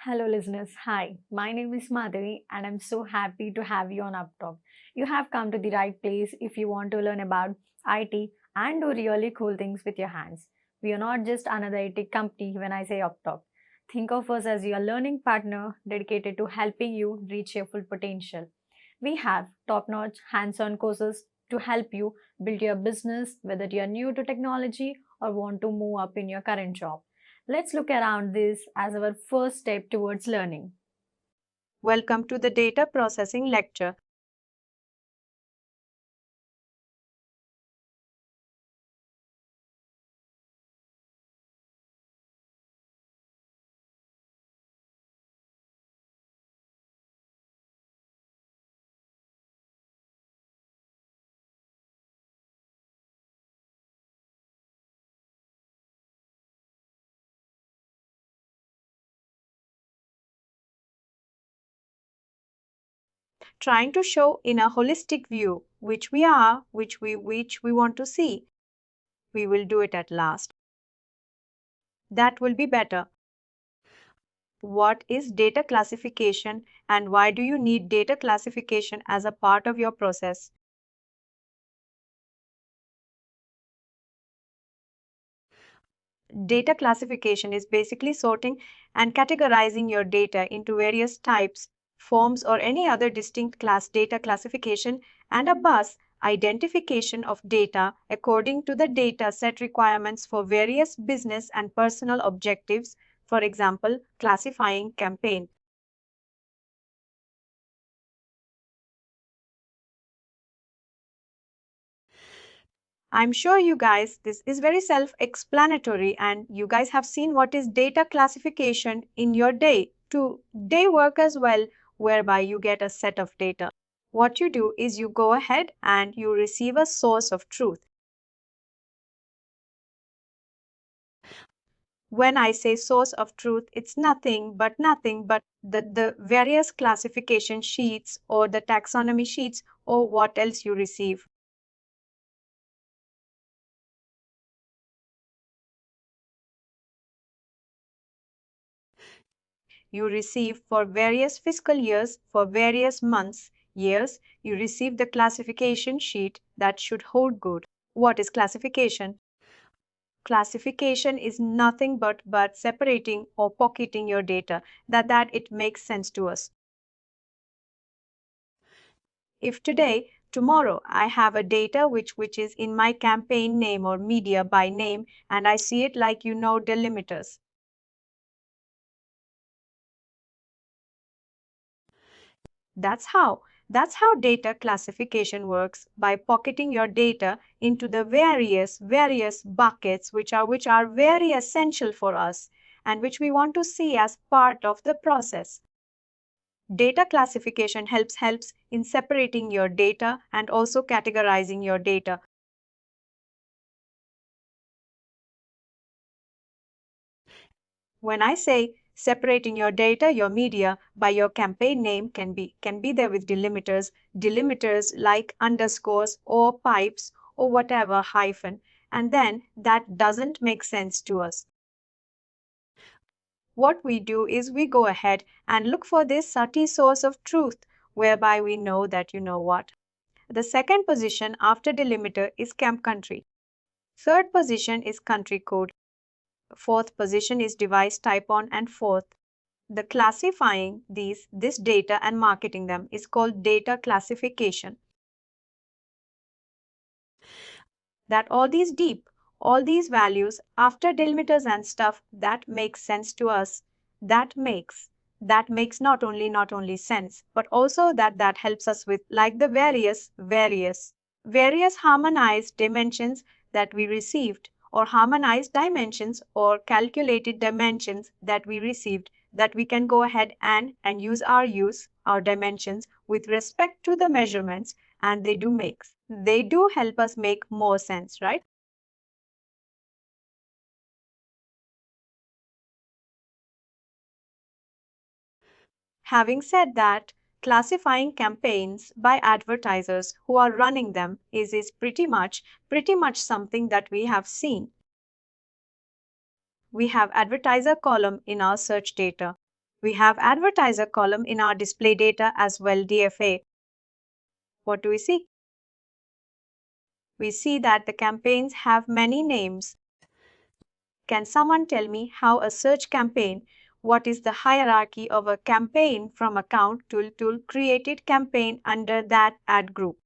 Hello, listeners. Hi, my name is Madhavi, and I'm so happy to have you on UppTalk. You have come to the right place if you want to learn about IT and do really cool things with your hands. We are not just another IT company when I say UppTalk. Think of us as your learning partner dedicated to helping you reach your full potential. We have top notch hands on courses to help you build your business, whether you're new to technology or want to move up in your current job. Let's look around this as our first step towards learning. Welcome to the data processing lecture. Trying to show in a holistic view which we are, which we want to see. We will do it at last. That will be better. What is data classification and why do you need data classification as a part of your process? Data classification is basically sorting and categorizing your data into various types, forms, or any other distinct class data classification and a bus identification of data according to the data set requirements for various business and personal objectives, for example, classifying campaign. I'm sure you guys, this is very self explanatory, and you guys have seen what is data classification in your day work as well, whereby you get a set of data. What you do is you go ahead and you receive a source of truth. When I say source of truth, it's nothing but the various classification sheets or the taxonomy sheets or what else you receive. You receive for various fiscal years, for various months, years, you receive the classification sheet that should hold good. What is classification? Classification is nothing but separating or pocketing your data, that it makes sense to us. If today, tomorrow, I have a data which is in my campaign name or media by name, and I see it like delimiters. That's how. That's how data classification works by pocketing your data into the various buckets which are very essential for us and which we want to see as part of the process. Data classification helps in separating your data and also categorizing your data. When I say separating your data, your media by your campaign name can be there with delimiters like underscores or pipes or whatever hyphen, and then that doesn't make sense to us. What we do is we go ahead and look for this subtle source of truth, whereby we know that what. The second position after delimiter is camp country. Third position is country code. Fourth position is device type on, and fourth, the classifying this data and marketing them is called data classification. That all these values after delimiters and stuff that makes sense to us, that makes not only sense, but also that helps us with like the various harmonized dimensions that we received, or harmonized dimensions or calculated dimensions that we received, that we can go ahead and use our dimensions with respect to the measurements, and they do help us make more sense, right? Having said that, classifying campaigns by advertisers who are running them is pretty much something that we have seen. We have advertiser column in our search data. We have advertiser column in our display data as well, DFA. What do we see? We see that the campaigns have many names. Can someone tell me how a search campaign, what is the hierarchy of a campaign from account to created campaign under that ad group?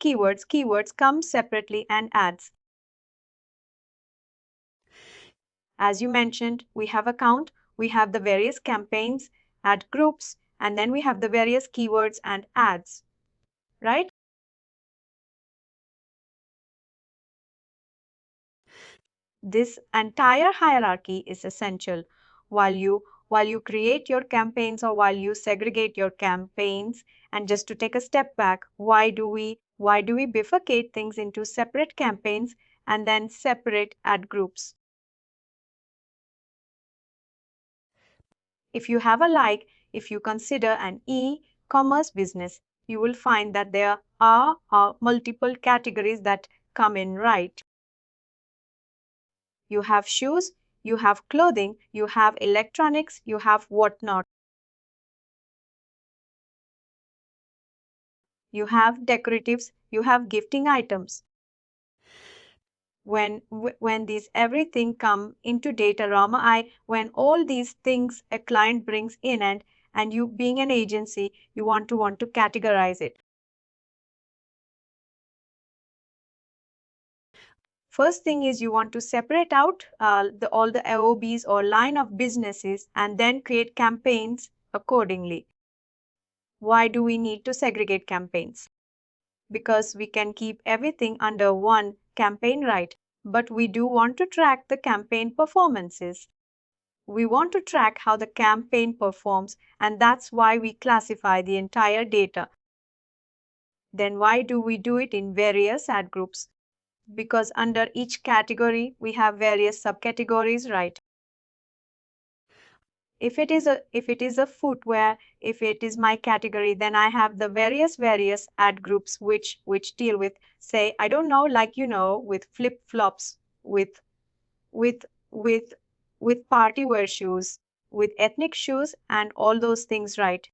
Keywords come separately and ads. As you mentioned, we have account, we have the various campaigns, ad groups, and then we have the various keywords and ads, right? This entire hierarchy is essential. While you create your campaigns or while you segregate your campaigns, and just to take a step back, why do we bifurcate things into separate campaigns and then separate ad groups? If you have a like, if you consider an e-commerce business, you will find that there are multiple categories that come in, right? You have shoes, you have clothing, you have electronics, you have whatnot. You have decoratives, you have gifting items. When these everything come into Datorama, when all these things a client brings in, and you being an agency, you want to categorize it. First thing is you want to separate out all the LOBs or line of businesses and then create campaigns accordingly. Why do we need to segregate campaigns? Because we can keep everything under one campaign, right? But we do want to track the campaign performances. We want to track how the campaign performs, and that's why we classify the entire data. Then why do we do it in various ad groups? Because under each category we have various subcategories, right? If it is a footwear, if it is my category, then I have the various ad groups which deal with, say, I don't know, like, with flip flops, with with with party wear shoes, with ethnic shoes, and all those things, right?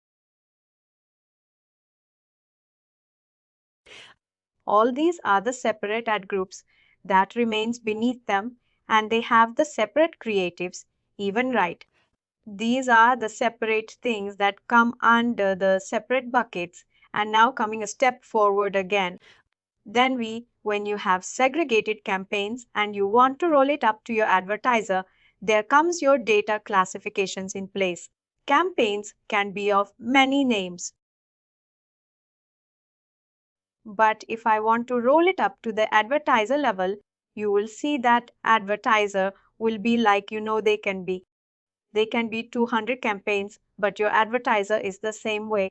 All these are the separate ad groups that remains beneath them, and they have the separate creatives, even, right? These are the separate things that come under the separate buckets. And now coming a step forward again, then when you have segregated campaigns and you want to roll it up to your advertiser, there comes your data classifications in place. Campaigns can be of many names. But if I want to roll it up to the advertiser level, you will see that advertiser will be like, they can be. They can be 200 campaigns, but your advertiser is the same way.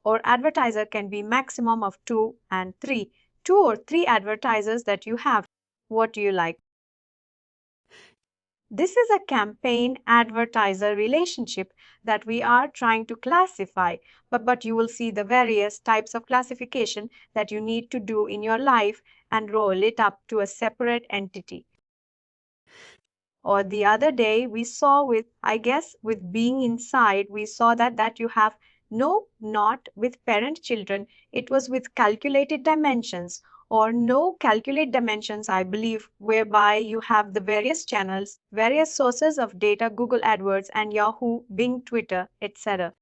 Or advertiser can be maximum of 2 and 3. 2 or 3 advertisers that you have. What do you like? This is a campaign advertiser relationship that we are trying to classify, but you will see the various types of classification that you need to do in your life and roll it up to a separate entity. Or the other day we saw with being inside, we saw that you have, no, not with parent children, it was with calculated dimensions, or no calculate dimensions, I believe, whereby you have the various channels, various sources of data, Google AdWords and Yahoo, Bing, Twitter, etc.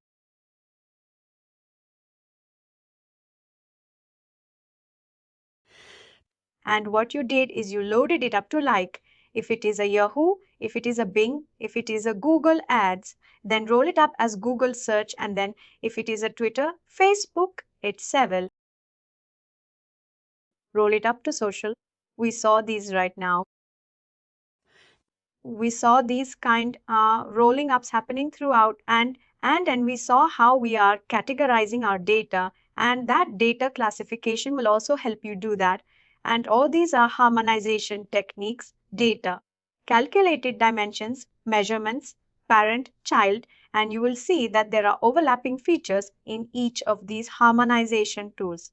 And what you did is you loaded it up to, like, if it is a Yahoo, if it is a Bing, if it is a Google Ads, then roll it up as Google search, and then if it is a Twitter, Facebook, etc. Roll it up to social. We saw these right now. We saw these kind rolling ups happening throughout, and we saw how we are categorizing our data, and that data classification will also help you do that. And all these are harmonization techniques: data, calculated dimensions, measurements, parent, child, and you will see that there are overlapping features in each of these harmonization tools.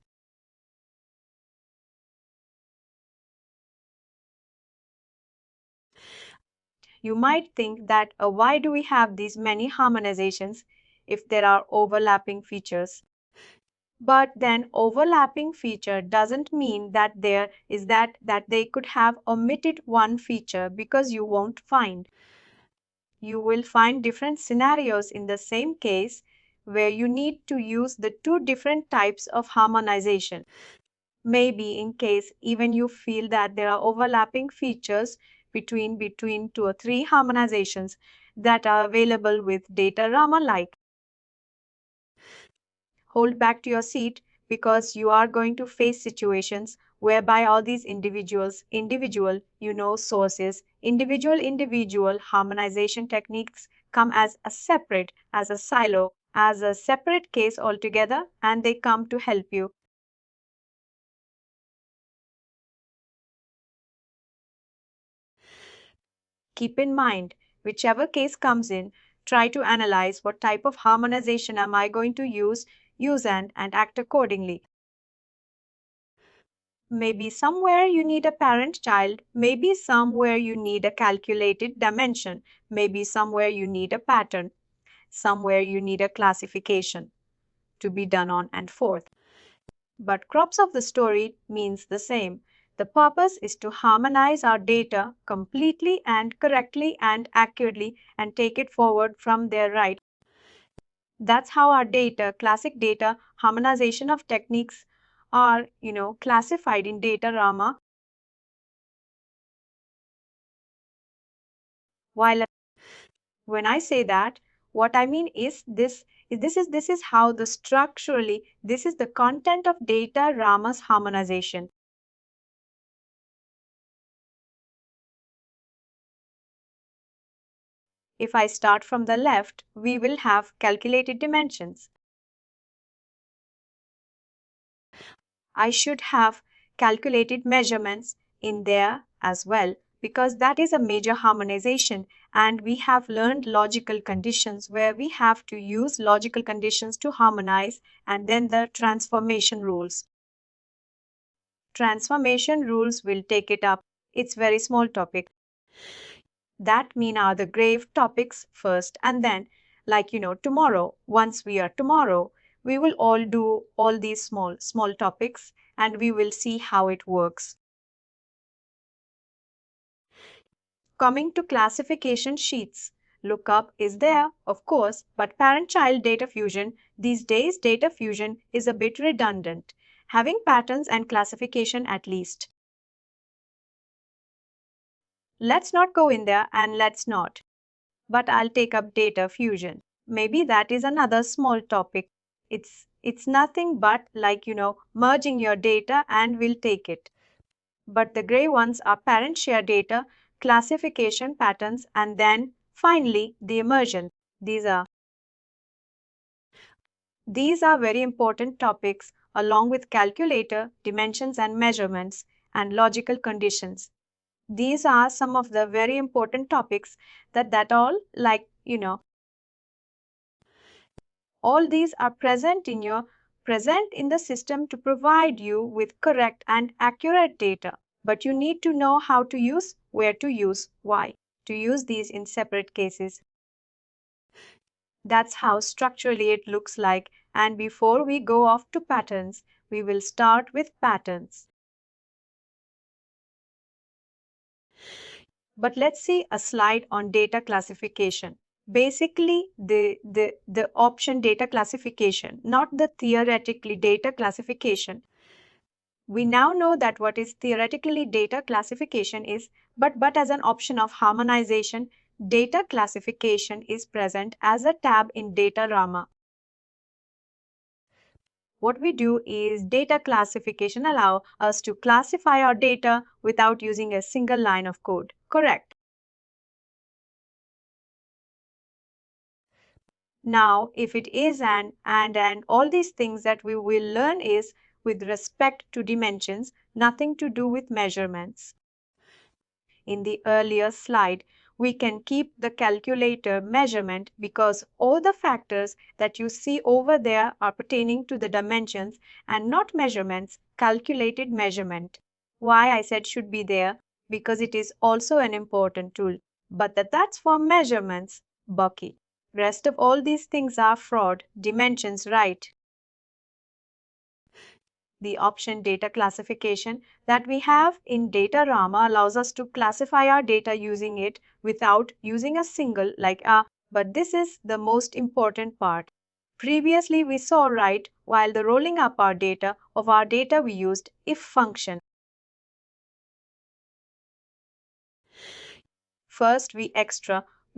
You might think that why do we have these many harmonizations if there are overlapping features? But then overlapping feature doesn't mean that there is that they could have omitted one feature, because you won't find. You will find different scenarios in the same case where you need to use the two different types of harmonization. Maybe in case even you feel that there are overlapping features between two or three harmonizations that are available with Datorama, like hold back to your seat, because you are going to face situations whereby all these individual sources, individual harmonization techniques come as a separate, as a silo, as a separate case altogether, and they come to help you. Keep in mind, whichever case comes in, try to analyze what type of harmonization am I going to use and act accordingly. Maybe somewhere you need a parent child, maybe somewhere you need a calculated dimension, maybe somewhere you need a pattern, somewhere you need a classification to be done on and forth. But crops of the story means the same. The purpose is to harmonize our data completely and correctly and accurately and take it forward from there, right? That's how our classic data harmonization of techniques are, classified in Datorama. While when I say that, what I mean is this is how the structurally, this is the content of Datorama's harmonization. If I start from the left, we will have calculated dimensions. I should have calculated measurements in there as well, because that is a major harmonization, and we have learned logical conditions where we have to use logical conditions to harmonize, and then the transformation rules. Transformation rules will take it up. It's very small topic. That mean are the grave topics first, and then, like tomorrow, once we are tomorrow, we will all do all these small topics, and we will see how it works. Coming to classification sheets, lookup is there, of course, but parent-child data fusion, these days data fusion is a bit redundant, having patterns and classification at least. Let's not go in there, and let's not. But I'll take up data fusion. Maybe that is another small topic. It's nothing but like, merging your data, and we'll take it. But the gray ones are parent share data, classification patterns, and then finally the immersion. These are very important topics, along with calculator, dimensions and measurements, and logical conditions. These are some of the very important topics that all, like, all these are present in the system to provide you with correct and accurate data. But you need to know how to use, where to use, why to use these in separate cases. That's how structurally it looks like. And before we go off to patterns, we will start with patterns. But let's see a slide on data classification. Basically, the option data classification, not the theoretically data classification. We now know that what is theoretically data classification is, but as an option of harmonization, data classification is present as a tab in Datorama. What we do is data classification allow us to classify our data without using a single line of code. Correct. Now, if it is and all these things that we will learn is with respect to dimensions, nothing to do with measurements. In the earlier slide, we can keep the calculator measurement, because all the factors that you see over there are pertaining to the dimensions and not measurements, calculated measurement. Why I said should be there? Because it is also an important tool. But that's for measurements, Bucky. Rest of all these things are fraud, dimensions right. The option data classification that we have in Datorama allows us to classify our data using it without using a single but this is the most important part. Previously we saw right while the rolling up our data we used if function. First we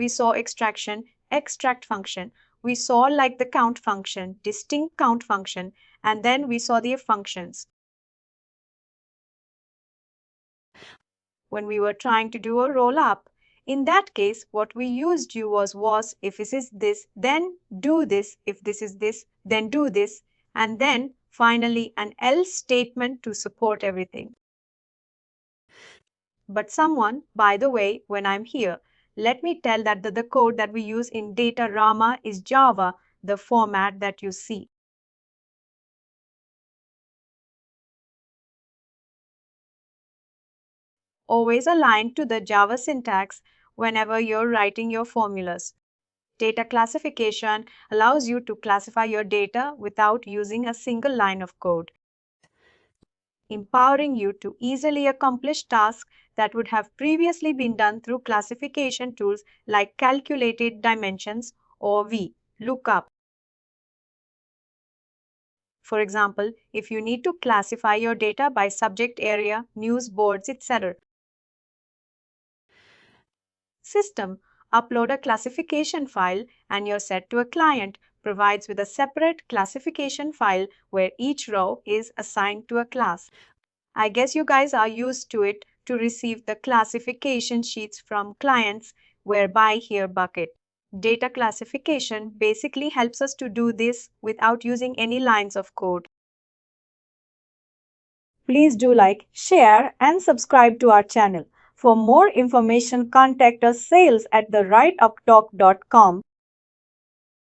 saw extraction, extract function. We saw like the count function, distinct count function, and then we saw the if functions. When we were trying to do a roll up, in that case, what we used was if this is this, then do this, if this is this, then do this, and then finally an else statement to support everything. But someone, by the way, when I'm here, let me tell that the code that we use in Datorama is Java, the format that you see. Always aligned to the Java syntax whenever you're writing your formulas. Data classification allows you to classify your data without using a single line of code, empowering you to easily accomplish tasks that would have previously been done through classification tools like calculated dimensions or lookup. For example, if you need to classify your data by subject area, news boards, etc. System, upload a classification file and you're set to a client provides with a separate classification file where each row is assigned to a class. I guess you guys are used to it to receive the classification sheets from clients whereby here bucket. Data classification basically helps us to do this without using any lines of code. Please do like, share, and subscribe to our channel. For more information, contact us sales@therightupptalk.com.